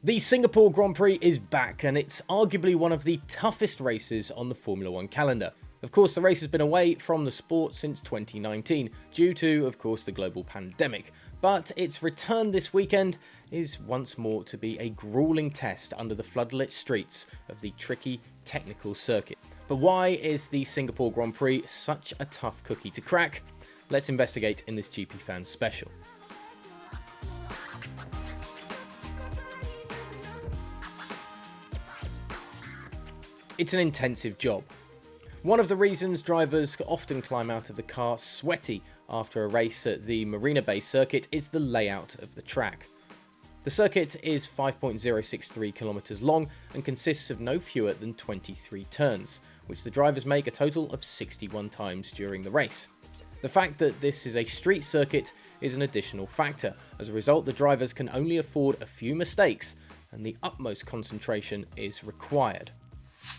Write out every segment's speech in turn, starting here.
The Singapore Grand Prix is back, and it's arguably one of the toughest races on the Formula 1 calendar. Of course, the race has been away from the sport since 2019, due to, of course, the global pandemic. But its return this weekend is once more to be a grueling test under the floodlit streets of the tricky technical circuit. But why is the Singapore Grand Prix such a tough cookie to crack? Let's investigate in this GPFans Special. It's an intensive job. One of the reasons drivers often climb out of the car sweaty after a race at the Marina Bay circuit is the layout of the track. The circuit is 5.063 kilometers long and consists of no fewer than 23 turns, which the drivers make a total of 61 times during the race. The fact that this is a street circuit is an additional factor. As a result, the drivers can only afford a few mistakes, and the utmost concentration is required.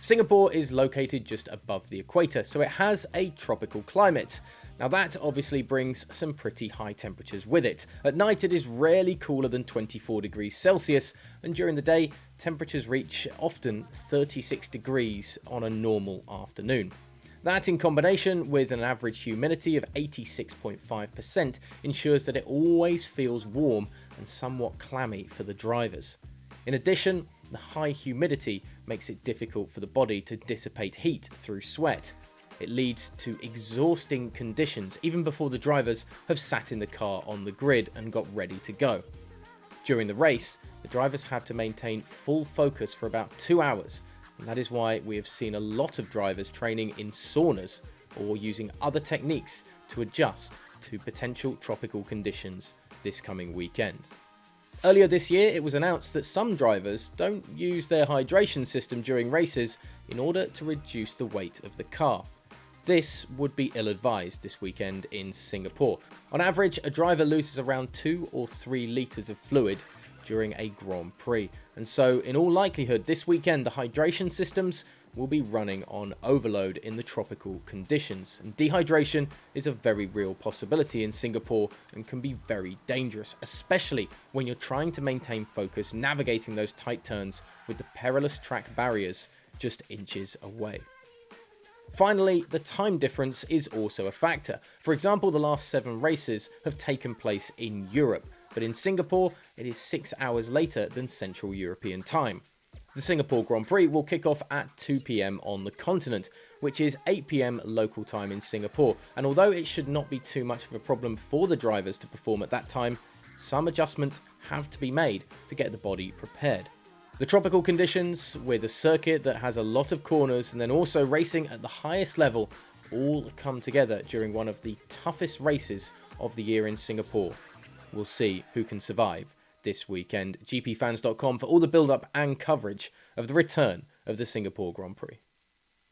Singapore is located just above the equator, so it has a tropical climate. Now that obviously brings some pretty high temperatures with it. At night it is rarely cooler than 24 degrees Celsius, and during the day temperatures reach often 36 degrees on a normal afternoon. That, in combination with an average humidity of 86.5%, ensures that it always feels warm and somewhat clammy for the drivers. In addition, the high humidity makes it difficult for the body to dissipate heat through sweat. It leads to exhausting conditions even before the drivers have sat in the car on the grid and got ready to go. During the race, the drivers have to maintain full focus for about 2 hours, and that is why we have seen a lot of drivers training in saunas or using other techniques to adjust to potential tropical conditions this coming weekend. Earlier this year, it was announced that some drivers don't use their hydration system during races in order to reduce the weight of the car. This would be ill-advised this weekend in Singapore. On average, a driver loses around 2 or 3 litres of fluid during a Grand Prix, and so in all likelihood this weekend the hydration systems will be running on overload in the tropical conditions, and dehydration is a very real possibility in Singapore and can be very dangerous, especially when you're trying to maintain focus navigating those tight turns with the perilous track barriers just inches away. Finally, the time difference is also a factor. For example, the last 7 races have taken place in Europe, but in Singapore it is 6 hours later than Central European time. The Singapore Grand Prix will kick off at 2 PM on the continent, which is 8 PM local time in Singapore, and although it should not be too much of a problem for the drivers to perform at that time, some adjustments have to be made to get the body prepared. The tropical conditions, with a circuit that has a lot of corners and then also racing at the highest level, all come together during one of the toughest races of the year in Singapore. We'll see who can survive this weekend. GPFans.com for all the build-up and coverage of the return of the Singapore Grand Prix.